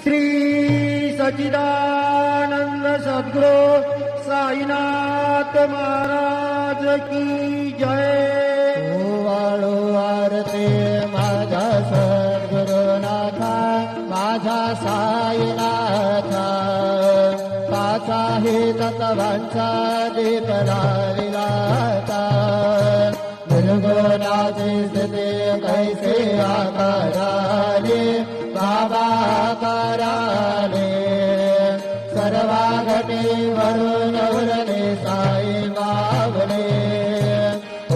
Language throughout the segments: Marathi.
श्री सच्चिदानंद सद्गुरु साईनाथ महाराज की जय। वाळू आरती माझा सद्गुरुनाथा माझा साईनाथा पाचा हे तत्वांचा दीप लाविलाता निर्गुणाची स्थिती कैसे आकाराले बाबा आकाराले सर्वा घटे वरून उरले साई मावले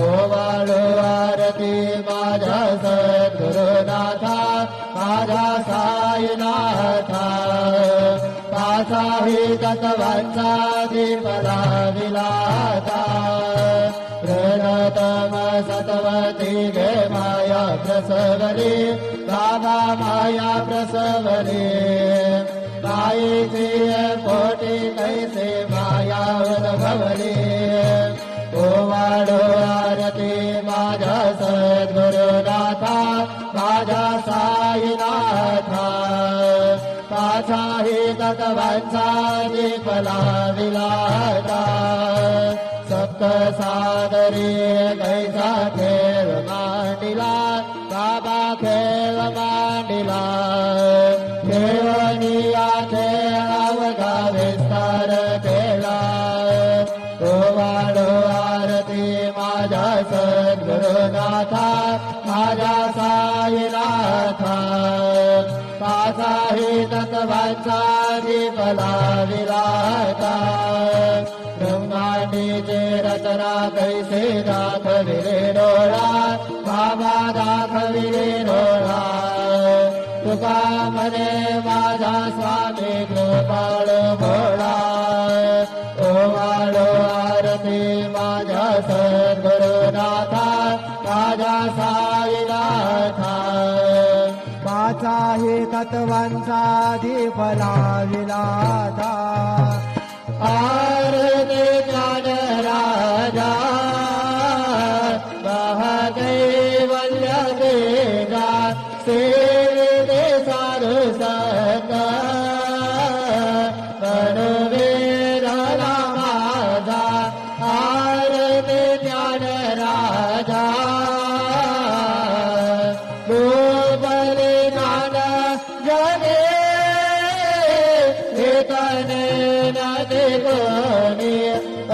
ओ वाळू आरती माझा सद्गुरुनाथा माझा साईनाथा पाचा हे तत्वांचा दीप लाविलाता प्रणतम सतवती गे माया प्रसवली बाबा माया प्रसवली मायेची पोटी कैसे माया उद्भवली ओ वाळू आरती माझा सद्गुरुनाथा माझा साईनाथा पाचा हे तत्वांचा दीप लाविलाता सप्त सादरी कैसा खेळ मांडिला बाबा खेळ मांडिला खेळनिया खेळावगा विस्तार केला ओ वाळू आरती माझा सद्गुरुनाथा माझा साईनाथा पाचा हे तत्वांचा दीप लाविलाता ब्रह्मांडीचे रचना कैसे दाखविले डोळा बाबा दाखविले डोळा तुका म्हणे माझा स्वामी कृपाळ भोळा ओ वाळू आरती माझा सद्गुरुनाथा माझा साईनाथा पाचा हे तत्वांचा दीप लाविलाता आरती ज्ञान राजा महादैवल्य देगा सेविते साधु संत मनोवेदना माझा आरती ज्ञान राजा गोबले ज्ञान जगे तने नदी कोणी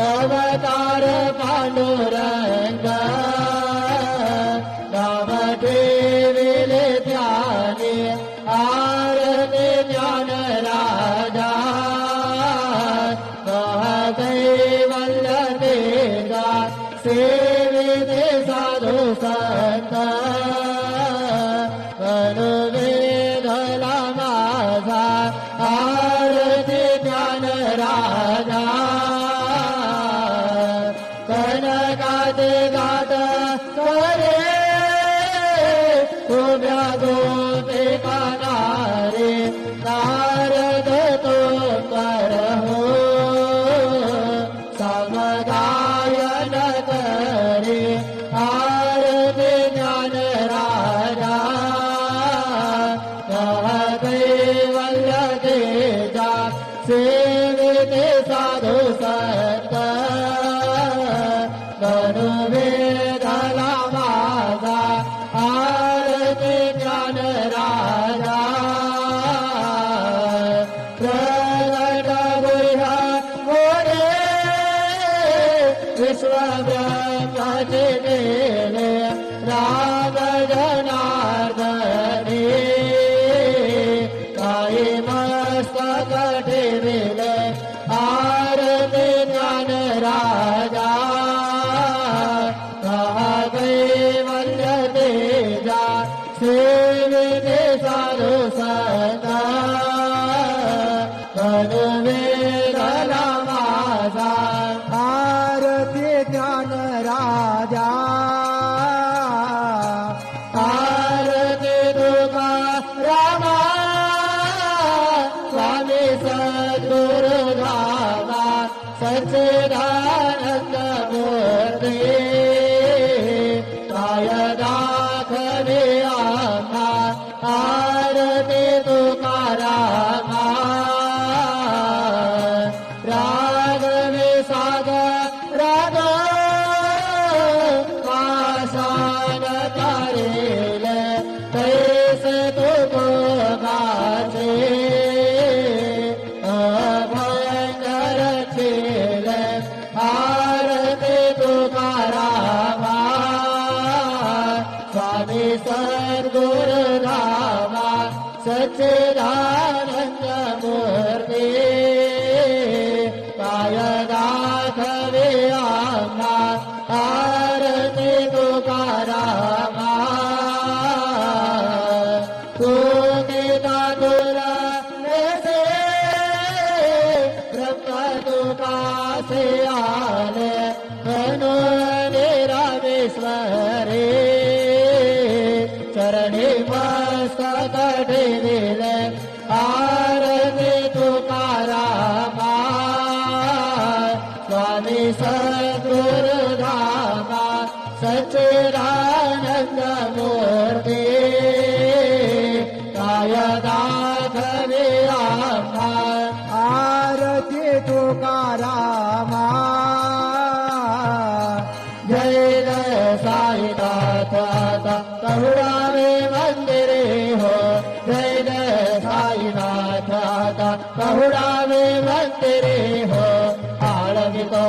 अवतार पांडुरंग नाम ठेविले ध्यानी आरती ज्ञान राजा महादैवल्य देगा सेविते साधु संत मनोवेदला माझा आरती ज्ञान राजा कनकाते गात करे उभ्या गोपे कानारे नारद तो करहो समगायन करे आरती ज्ञान राजा महादैवल्य देगा सेविते साधु संत मनोवेदला माझा आरती ज्ञान राजा प्रगट गुह्य मोरे विश्वब्रह्माचे नेले राम जनार्दने काही मस्तक ठेविले आरती ज्ञान राजा महादैवल्य देगा सेविते साधु संत मनोवेदला माझा आरती ज्ञान राजा आरती तुका रामा स्वामी सद्गुरु धामा सच्चिदानंद मूर्ती काय दाखवे आम्हा आरती तुकारा सच्चिदानंद मूर्ती काय दाखवे आम्हा आरती तुकारामा तू नेता तुला नेसे ब्रह्म तुकासे आले म्हणून निरामेश्वरे चरणी मस्तक ठेविले आरती तुकारामा स्वामी सद्गुरुधामा सच्चिदानंद मूर्ती काय दाखवे आम्हा आरती तुकारामा जय जय साईनाथ आता कहुडावे मंदिरे हो जय जय साईनाथ आता कहुडावे मंदिरे हो आळवितो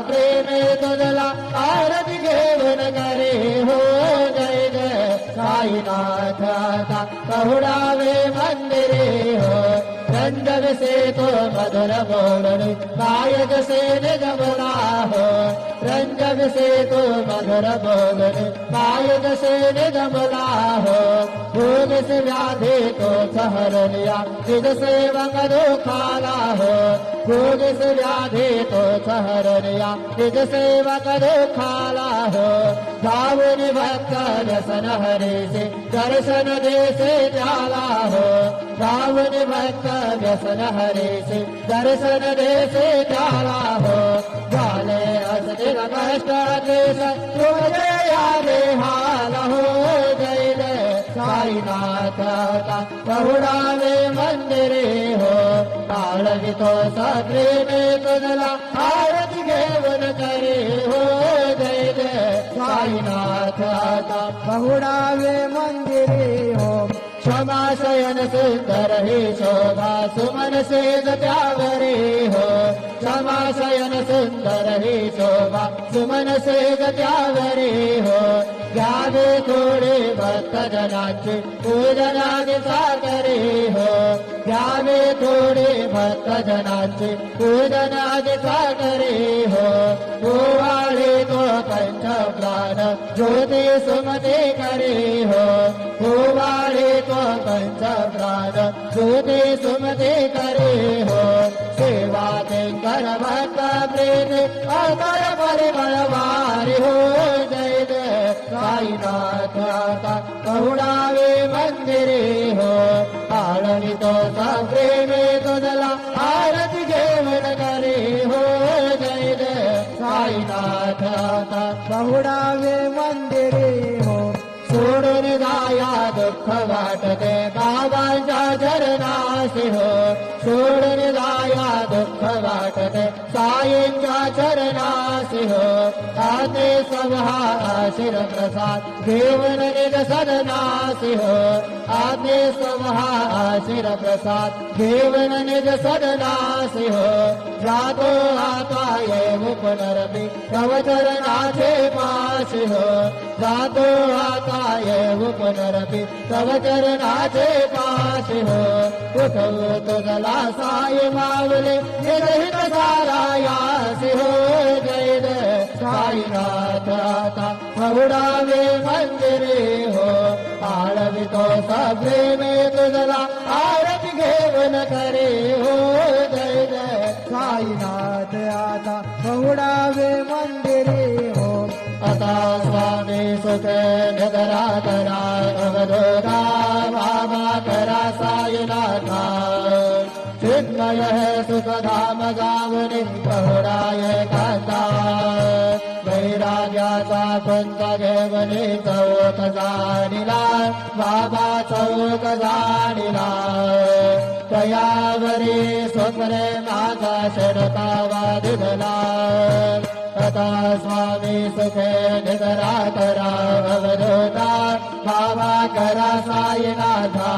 प्रेमे तुझला आरती घेऊन करे हो जय जय साईनाथ आता कहुडावे मंदिरे हो रंजन से तो मधुर बोलने गायक से निगमला हो रंजन से तो मधुर बोलने गायक से निगमला हो भोग से व्याधि तो सहर लिया निज सेवक दुखाला हो भोग से व्याधि तो सहर लिया निज सेवक दुखाला हो जाऊन भक्त दर्शन हरे से दर्शन दे से जाला हो जाऊन भक्त व्यसन हरे से दर्शन दे से जाला हो जाले असदिन कष्ट देश तुझे यादे हाल हो जय जय साईनाथ का कहुडावे मंदिरे हो आळवितो प्रेमे तुझला आरती घेऊन करे हो जय जय साईनाथ का कहुडावे मंदिरे हो क्षमा शयन सुंदर ही शोभा सुमन से त्यावरे हो क्षमा शयन सुंदर ही शोभा सुमन से त्यावरे हो घ्यावे थोडे भक्त जनाचे पूजनादि सागरे हो घ्यावे थोडे भक्त जनाचे पूजनादि सागरे हो गोवाळे तो पंच प्राण ज्योती सुमते करे हो गोवाळे तो पंच प्राण ज्योती सुमते करे हो सेवा ते कर भक्त प्रेम अमर परिमळ वारी हो जय जय साईनाथ आता कहुडावे मंदिरे हो आळवितो प्रेमे तुझला आरती घेऊन करे हो जय जय साईनाथ आता कहुडावे मंदिरे हो सोडून जाया दुःख वाटते बाबांच्या चरणासी हो सोडून जाया दुःख वाटते साईंच्या चरणासी हो आते सवहा आशीर प्रसाद घेऊन निज सदनासी हो आते सवहा आशीर प्रसाद घेऊन निज सदनासी हो जातो आता येऊ पुनरपी तव चरणाचे पाशी हो जातो आता येऊ पुनरपी तव चरणाचे पाशी हो उठवू तुझला साई मावले निरहित सारायासी हो जय जय साईनाथ आता कहुडावे मंदिरे हो आळवितो प्रेमे तुझला आरती घेऊन करे हो जय जय साईनाथ आता कहुडावे मंदिरे हो आता स्वामी सुख निधरा करा अवधोरा बाबा करा साईनाथा चिन्मय सुखधाम गावने कहुडाय कांता वैराग्याचा पंत घेवने चौक जाणिला बाबा चौक जाणिला तयावरी स्वप्ने माझा शरतावा दिधला आता स्वामी सुखे निधरा करा अवधोता बाबा करा साईनाथा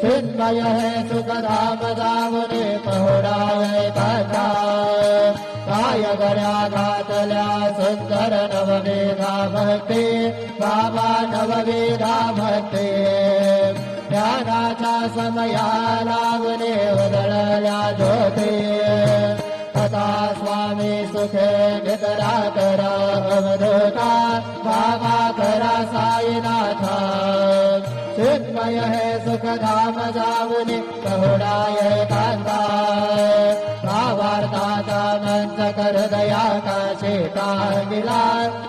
चिन्मय है सुखधाम गावने पहुडावे कांता काय गळ्या घातल्या सुंदर नववेदा भक्ती बाबा नववेदा भक्ती ज्ञानाच्या समयाला गुणे उधळल्या ज्योती तथा स्वामी सुखे निद्रा करा अवधूता बाबा करा साईनाथा चिन्मय है सुखधाम जाऊन कहुडाय कांता भावार्थाचा मंच हृदया काशी टांगिला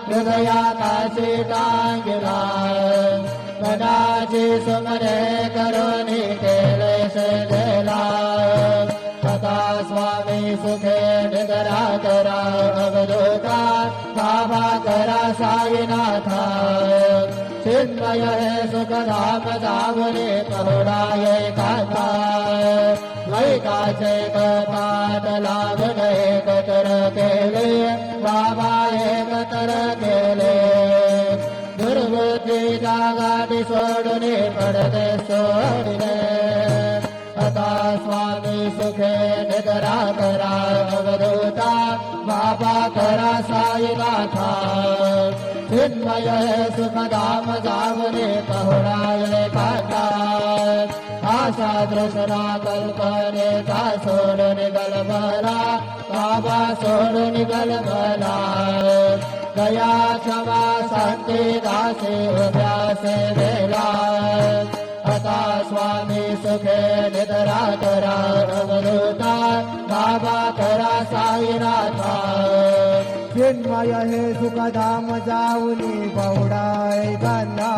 हृदया काशी टांगिला मनाची सुमरे करुणी केले सेदेला तथा स्वामी सुखे निद्रा करा अवधूता बाबा करा साईनाथा चिन्मय है सुखधाम जावले कहुडाय कांता वैकाचे कपाट लावून एकत्र केले बाबा एकत्र केले दुर्बुद्धी जागाटी सोडून पडदे सोडिले आता स्वामी सुखे निद्रा करा अवधूता बाबा करा साईनाथा चिन्मय सुखधाम जावले पहुडाय कांता आशा दृष्णा कल्पनेचा सोडून गलबला बाबा सोडून गलबला दया क्षमा शांती दासे उद्यासे वेला आता स्वामी सुखे निद्रा करा अवधूता बाबा करा साईनाथा चिन्मय हे सुखधाम जाऊनी बहुडाय गंधा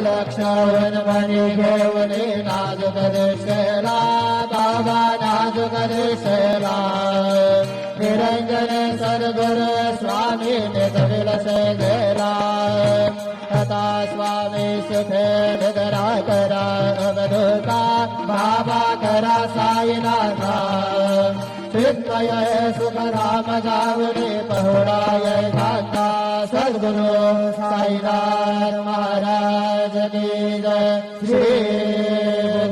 लक्षण मनी घेऊन नाजुक दिसेला बाबा नाजुक दिसेला निरंजन सद्गुरु स्वामी निधविलसे गेला तथा स्वामी सुखे निद्रा करा अवधूता बाबा करा साईनाथा चिन्मय सुखधाम जाऊने पहुडाय कांता सद्गुरु साईनाथ महाराज की जय श्री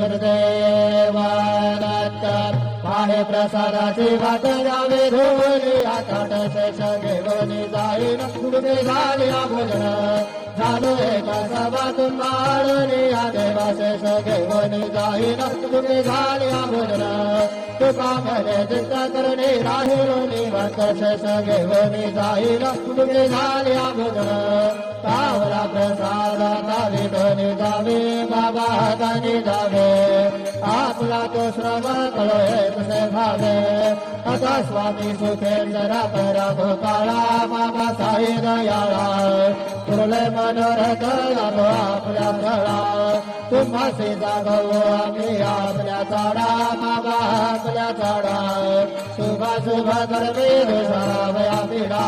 गुरुदेव दत्त पाहे प्रसादाची वाट जावे धोनी आकाट शेष घेऊन जाईन कुठे झाल्या भोजन झालो एका सभातून माळणी या देवा शेष घेऊन जाईन कुठे झाल्या भोजन तुका म्हणे चिंता करणे राहिलो निवांत शेष घेऊन जाईन कुठे झाल्या भोजन पावला प्रसाद दावी धनी जावे बाबा हाताने जावे आपला तो श्रवण कळोय तुझे भावे आता स्वामी सुखे जरा करा गोपाळा बाबा साई दयाळा तुरले मनोरथ लागो आपल्या तळा तुम्हासे जागवो आम्ही आपल्या चाडा बाबा आपल्या चाडा शुभा शुभ करवे सावया पिढा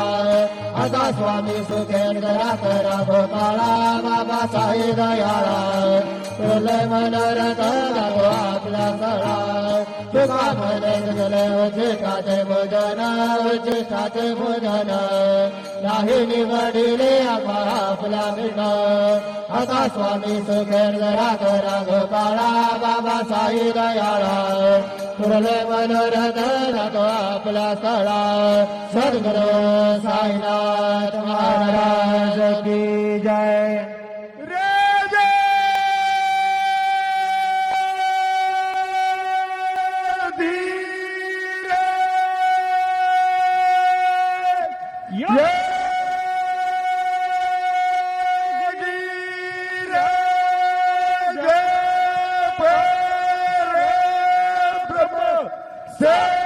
आता स्वामी सुखे जरा करा गोपाळा बाबा साई दयाळा तुरले मनोरथ लागो आपल्या तळा तुका म्हणे तुझले उचिष्ठाचे भोजन उचिष्ठाचे भोजन नाही निवडिले आपल्या मिठ आता स्वामी सुखे जरा करा गोपाळा बाबा साई दयाळा तुरले मनोरथ लागो आपल्या स्थळा सद्गुरु साईनाथ महाराज की जय Say